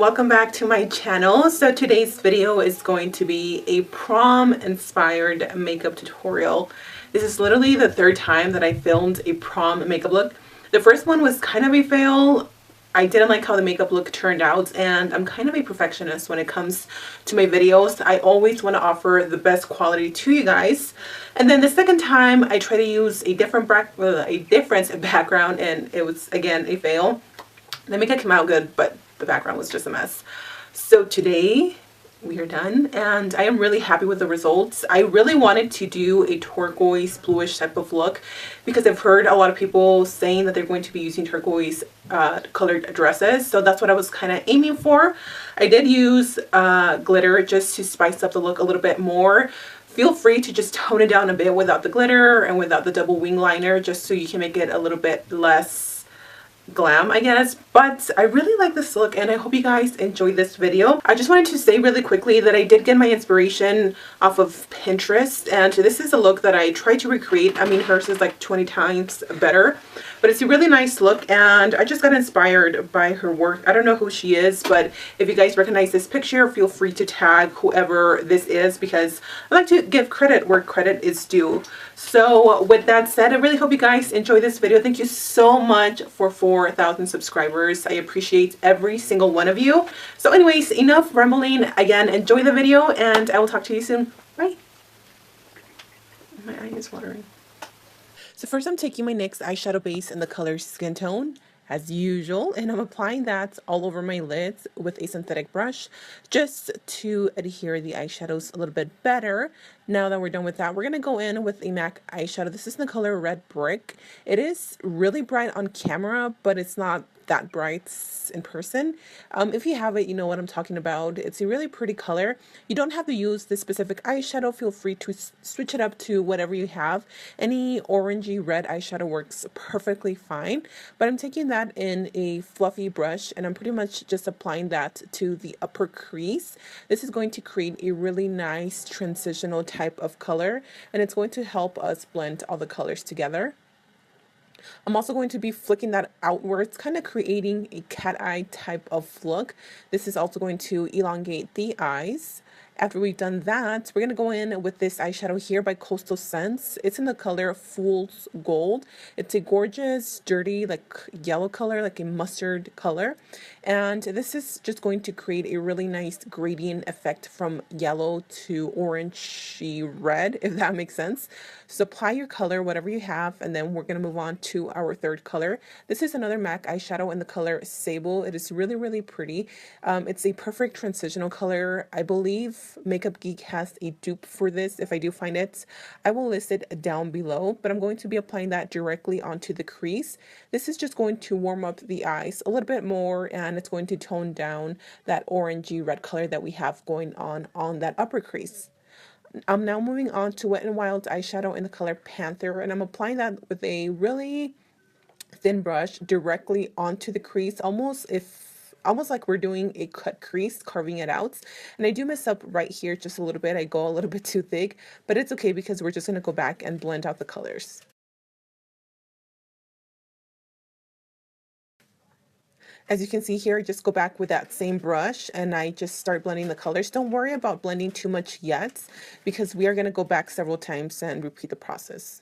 welcome back to my channel. So today's video is going to be a prom inspired makeup tutorial. This is literally the third time that I filmed a prom makeup look. The first one was kind of a fail. I didn't like how the makeup look turned out, and I'm kind of a perfectionist when it comes to my videos. I always want to offer the best quality to you guys. And then the second time I tried to use a different background, and it was again a fail. The makeup came out good, but the background was just a mess. So today we are done, and I am really happy with the results. I really wanted to do a turquoise bluish type of look because I've heard a lot of people saying that they're going to be using turquoise colored dresses. So that's what I was kind of aiming for. I did use glitter just to spice up the look a little bit more. Feel free to just tone it down a bit without the glitter and without the double wing liner, just so you can make it a little bit less glam, I guess. But I really like this look, and I hope you guys enjoyed this video. I just wanted to say really quickly that I did get my inspiration off of Pinterest, and this is a look that I tried to recreate. I mean, hers is like 20 times better, but it's a really nice look, and I just got inspired by her work. I don't know who she is, but if you guys recognize this picture, feel free to tag whoever this is, because I like to give credit where credit is due. So with that said, I really hope you guys enjoy this video. Thank you so much for 4,000 subscribers. I appreciate every single one of you. So anyways, enough rambling. Again, enjoy the video, and I will talk to you soon. Bye. My eye is watering. So first I'm taking my NYX eyeshadow base in the color Skin Tone, as usual, and I'm applying that all over my lids with a synthetic brush just to adhere the eyeshadows a little bit better. Now that we're done with that, we're going to go in with a MAC eyeshadow. This is in the color Red Brick. It is really bright on camera, but it's not that bright in person. If you have it, you know what I'm talking about. It's a really pretty color. You don't have to use this specific eyeshadow. Feel free to switch it up to whatever you have. Any orangey red eyeshadow works perfectly fine, but I'm taking that in a fluffy brush, and I'm pretty much just applying that to the upper crease. This is going to create a really nice transitional type of color, and it's going to help us blend all the colors together. I'm also going to be flicking that outwards, kind of creating a cat eye type of look. This is also going to elongate the eyes. After we've done that, we're going to go in with this eyeshadow here by Coastal Scents. It's in the color Fool's Gold. It's a gorgeous, dirty, like yellow color, like a mustard color. And this is just going to create a really nice gradient effect from yellow to orangey red, if that makes sense. So apply your color, whatever you have, and then we're going to move on to our third color. This is another MAC eyeshadow in the color Sable. It is really, really pretty. It's a perfect transitional color. I believe Makeup Geek has a dupe for this. If I do find it, I will list it down below, but I'm going to be applying that directly onto the crease. This is just going to warm up the eyes a little bit more, and it's going to tone down that orangey red color that we have going on that upper crease. I'm now moving on to Wet n Wild eyeshadow in the color Panther, and I'm applying that with a really thin brush directly onto the crease, almost like we're doing a cut crease, carving it out. And I do mess up right here just a little bit. I go a little bit too thick, but it's okay because we're just going to go back and blend out the colors. As you can see here, just go back with that same brush and I just start blending the colors. Don't worry about blending too much yet, because we are going to go back several times and repeat the process.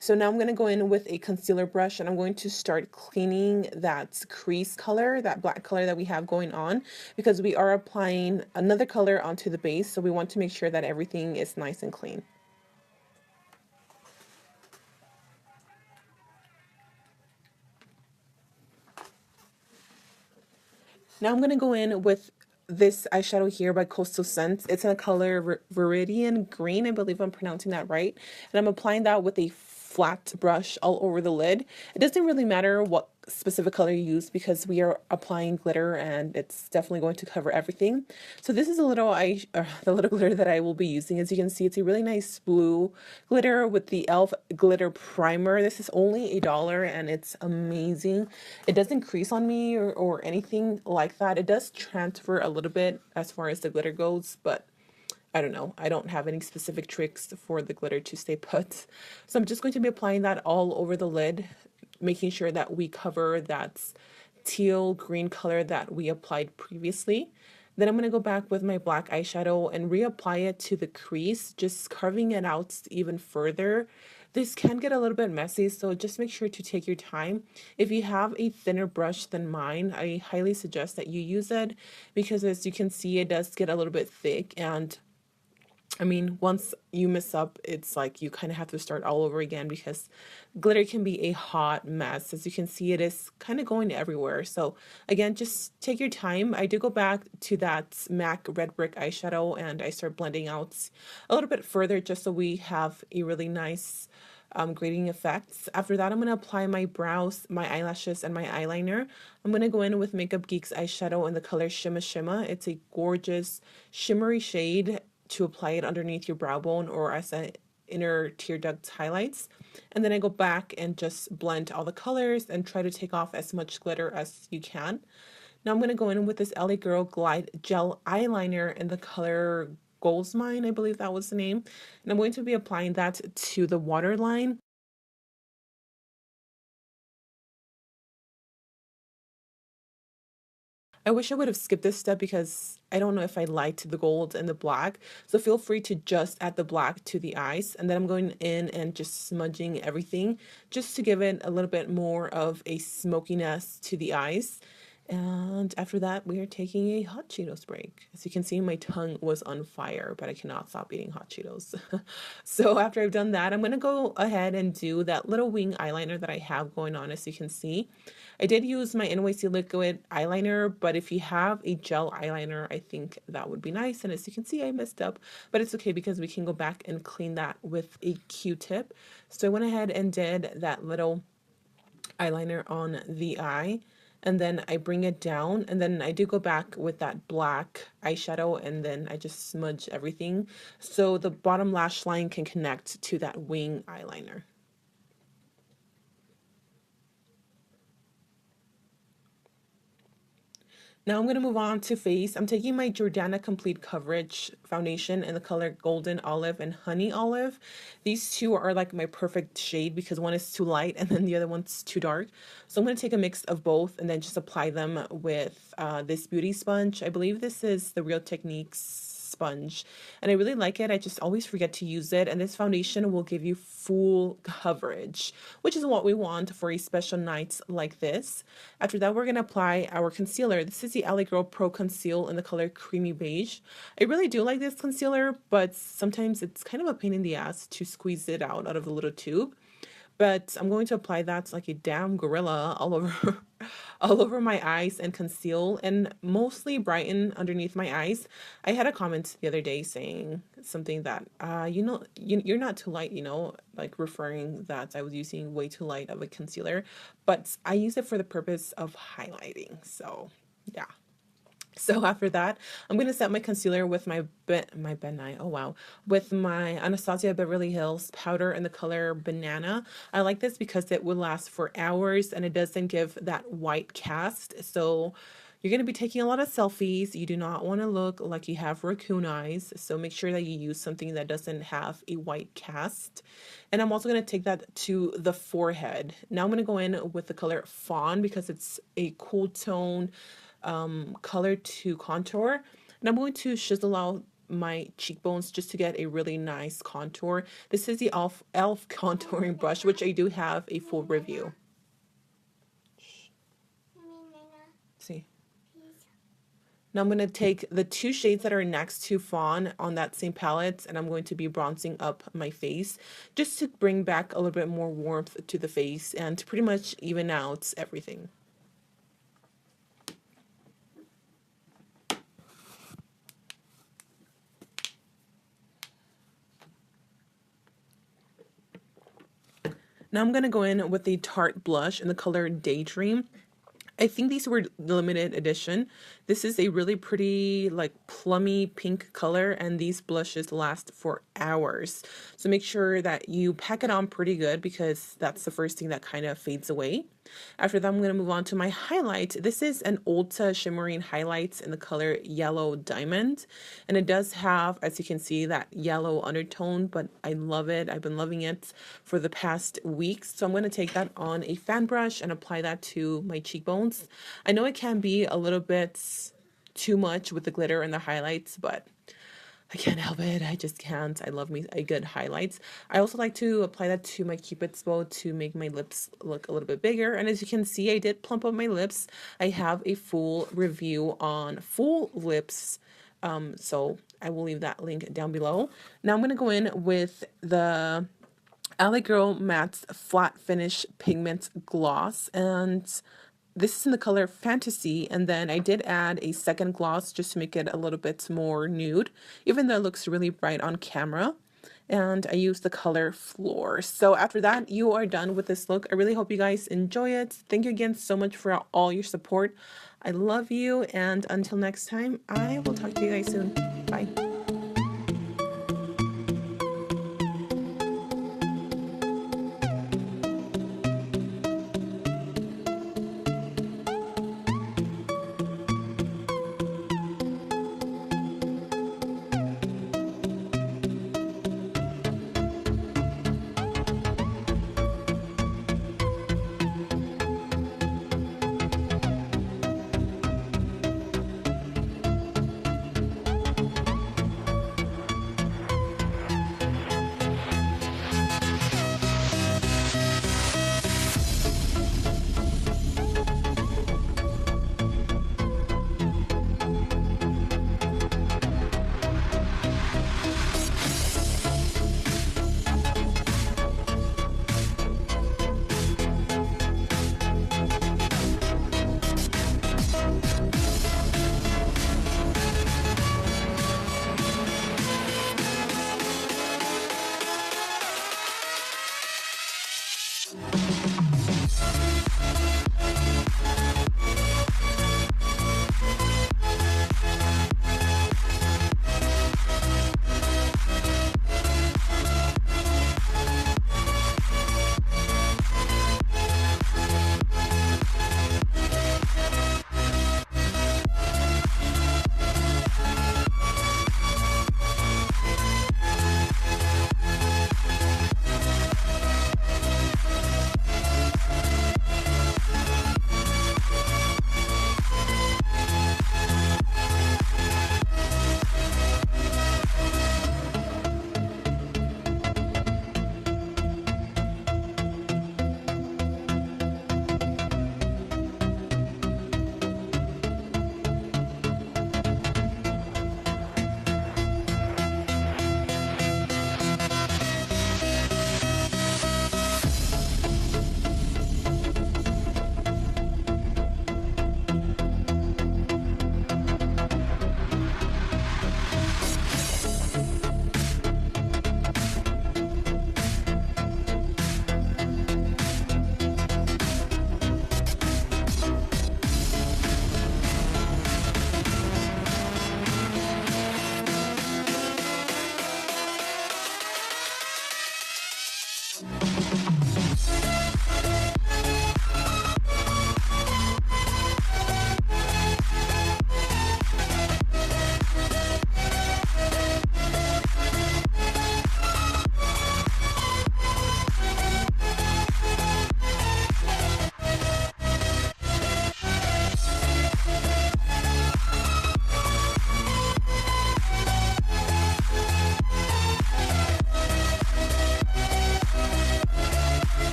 So now I'm going to go in with a concealer brush, and I'm going to start cleaning that crease color, that black color that we have going on, because we are applying another color onto the base, so we want to make sure that everything is nice and clean. Now I'm going to go in with this eyeshadow here by Coastal Scents. It's in the color Viridian Green, I believe I'm pronouncing that right. And I'm applying that with a flat brush all over the lid. It doesn't really matter what specific color you use because we are applying glitter, and it's definitely going to cover everything. So this is the little glitter that I will be using. As you can see, it's a really nice blue glitter with the e.l.f. glitter primer. This is only $1 and it's amazing. It doesn't crease on me or anything like that. It does transfer a little bit as far as the glitter goes, but I don't know. I don't have any specific tricks for the glitter to stay put. So I'm just going to be applying that all over the lid, making sure that we cover that teal green color that we applied previously. Then I'm going to go back with my black eyeshadow and reapply it to the crease, just carving it out even further. This can get a little bit messy, so just make sure to take your time. If you have a thinner brush than mine, I highly suggest that you use it, because as you can see, it does get a little bit thick, and I mean, once you mess up, it's like you kind of have to start all over again, because glitter can be a hot mess. As you can see, it is kind of going everywhere. So again, just take your time. I do go back to that MAC Red Brick eyeshadow and I start blending out a little bit further, just so we have a really nice grading effects. After that, I'm going to apply my brows, my eyelashes, and my eyeliner. I'm going to go in with Makeup Geek's eyeshadow in the color Shimma Shimma. It's a gorgeous shimmery shade to apply it underneath your brow bone or as an inner tear duct highlights. And then I go back and just blend all the colors and try to take off as much glitter as you can. Now I'm going to go in with this LA Girl Glide Gel Eyeliner in the color Gold's Mine, I believe that was the name. And I'm going to be applying that to the waterline. I wish I would have skipped this step, because I don't know if I liked the gold and the black. So feel free to just add the black to the eyes. And then I'm going in and just smudging everything, just to give it a little bit more of a smokiness to the eyes. And after that, we are taking a hot Cheetos break. As you can see, my tongue was on fire, but I cannot stop eating hot Cheetos. So after I've done that, I'm going to go ahead and do that little wing eyeliner that I have going on. As you can see, I did use my NYC liquid eyeliner, but if you have a gel eyeliner, I think that would be nice. And as you can see, I messed up, but it's okay, because we can go back and clean that with a Q-tip. So I went ahead and did that little eyeliner on the eye, and then I bring it down, and then I do go back with that black eyeshadow, and then I just smudge everything so the bottom lash line can connect to that wing eyeliner. Now I'm going to move on to face. I'm taking my Jordana Complete Coverage foundation in the color Golden Olive and Honey Olive. These two are like my perfect shade, because one is too light and then the other one's too dark. So I'm going to take a mix of both and then just apply them with this beauty sponge. I believe this is the Real Techniques sponge, and I really like it. I just always forget to use it, and this foundation will give you full coverage, which is what we want for a special night like this. After that, we're going to apply our concealer. This is the LA Girl Pro Conceal in the color Creamy Beige. I really do like this concealer, but sometimes it's kind of a pain in the ass to squeeze it out of the little tube. But I'm going to apply that like a damn gorilla all over all over my eyes and conceal, and mostly brighten underneath my eyes. I had a comment the other day saying something that you're not too light, like referring that I was using way too light of a concealer, but I use it for the purpose of highlighting. So yeah. So after that, I'm going to set my concealer with my Ben Nye, oh wow, with my Anastasia Beverly Hills powder in the color Banana. I like this because it will last for hours and it doesn't give that white cast. So you're going to be taking a lot of selfies. You do not want to look like you have raccoon eyes. So make sure that you use something that doesn't have a white cast. And I'm also going to take that to the forehead. Now I'm going to go in with the color Fawn, because it's a cool tone color to contour, and I'm going to chisel out my cheekbones just to get a really nice contour. This is the elf contouring brush, which I do have a full review. See, now I'm going to take the two shades that are next to Fawn on that same palette, and I'm going to be bronzing up my face just to bring back a little bit more warmth to the face and to pretty much even out everything. Now I'm going to go in with the Tarte blush in the color Daydream. I think these were limited edition. This is a really pretty like plummy pink color, and these blushes last hours. So make sure that you pack it on pretty good because that's the first thing that kind of fades away. After that, I'm going to move on to my highlight. This is an Ulta shimmering highlight in the color Yellow Diamond. And it does have, as you can see, that yellow undertone, but I love it. I've been loving it for the past weeks. So I'm going to take that on a fan brush and apply that to my cheekbones. I know it can be a little bit too much with the glitter and the highlights, but I can't help it. I just can't. I love me a good highlights. I also like to apply that to my Cupid's bow to make my lips look a little bit bigger. And as you can see, I did plump up my lips. I have a full review on full lips. So I will leave that link down below. Now I'm going to go in with the LA Girl Matte's Flat Finish Pigment Gloss, and this is in the color Fantasy, and then I did add a second gloss just to make it a little bit more nude, even though it looks really bright on camera. And I used the color Floor. So after that, you are done with this look. I really hope you guys enjoy it. Thank you again so much for all your support. I love you, and until next time, I will talk to you guys soon. Bye.